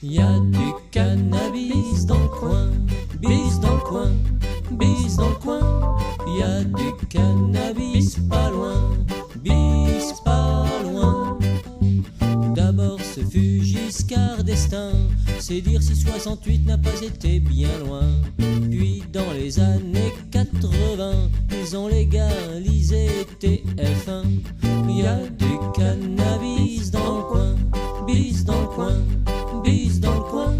Y a du cannabis dans le coin, bis dans le coin, bis dans le coin. Y a du cannabis pas loin, bis pas loin. D'abord ce fut Giscard d'Estaing, c'est dire si 68 n'a pas été bien loin. Puis dans les années 80, ils ont légalisé TF1. Y a du cannabis dans le coin, bis dans le coin, bis dans le coin.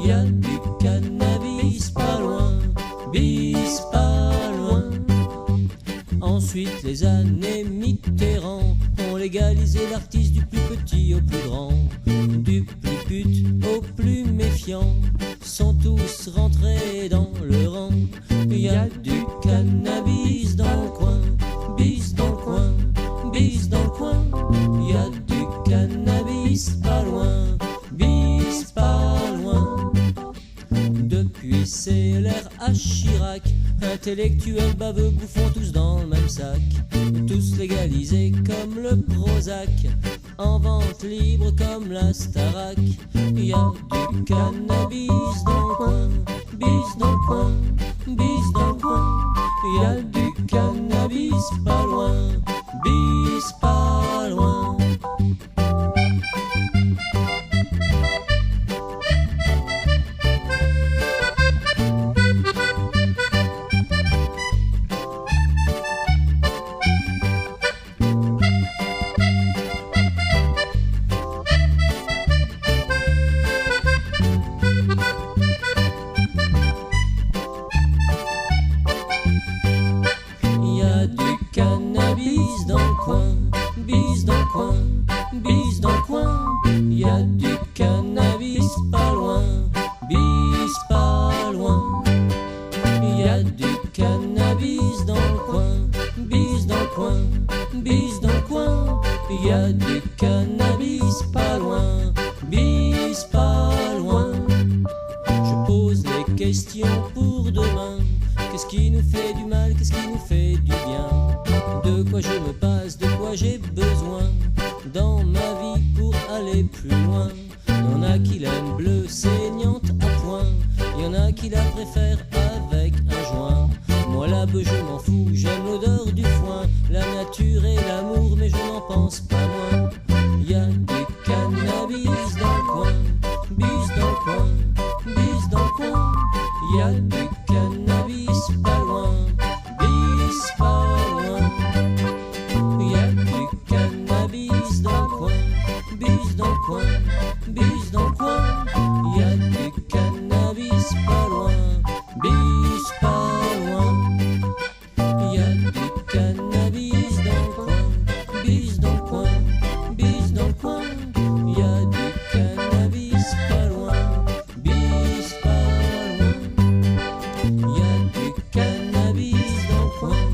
Y a du cannabis pas loin, bis pas loin. Ensuite les années Mitterrand ont légalisé l'artiste du plus petit au plus grand, du plus pute au plus méfiant, sont tous rentrés dans le rang. Y a du cannabis dans le coin, bis dans le coin, bis dans le coin. Y a du cannabis pas loin, bis pas loin. Depuis c'est l'ère à Chirac, intellectuels baveux bouffons tous dans le même sac, tous légalisés comme le Prozac, en vente libre comme la Starac. Y a du cannabis dans le coin, bis dans le coin, bis dans le coin. Y a du cannabis pas loin, bis pas loin. Cannabis dans le coin, bis dans le coin, bis dans le coin. Y a du cannabis pas loin, bis pas loin. Y a du cannabis dans le coin, bis dans le coin, bis dans le coin. Y a du cannabis pas loin, bis pas loin. Je pose les questions pour demain. Qu'est-ce qui nous fait du mal, qu'est-ce qui nous fait du bien? De quoi je me passe, de quoi j'ai besoin dans ma vie pour aller plus loin? Y'en a qui l'aiment bleue, saignante à point, y'en a qui la préfèrent avec un joint. Moi la beuh je m'en fous, j'aime l'odeur du foin, la nature et l'amour, mais je n'en pense pas moins. Y a du cannabis dans le coin, bis dans le coin, bis dans le coin. Y a du cannabis pas loin, bis pas loin. Y a du cannabis dans le coin, bis dans le coin, bis dans le coin. Y a du cannabis pas loin, bis pas loin. Y a du cannabis dans le coin, bis dans le coin, bis dans le coin. Y a du cannabis pas loin, bis pas loin. Y a du cannabis dans le coin.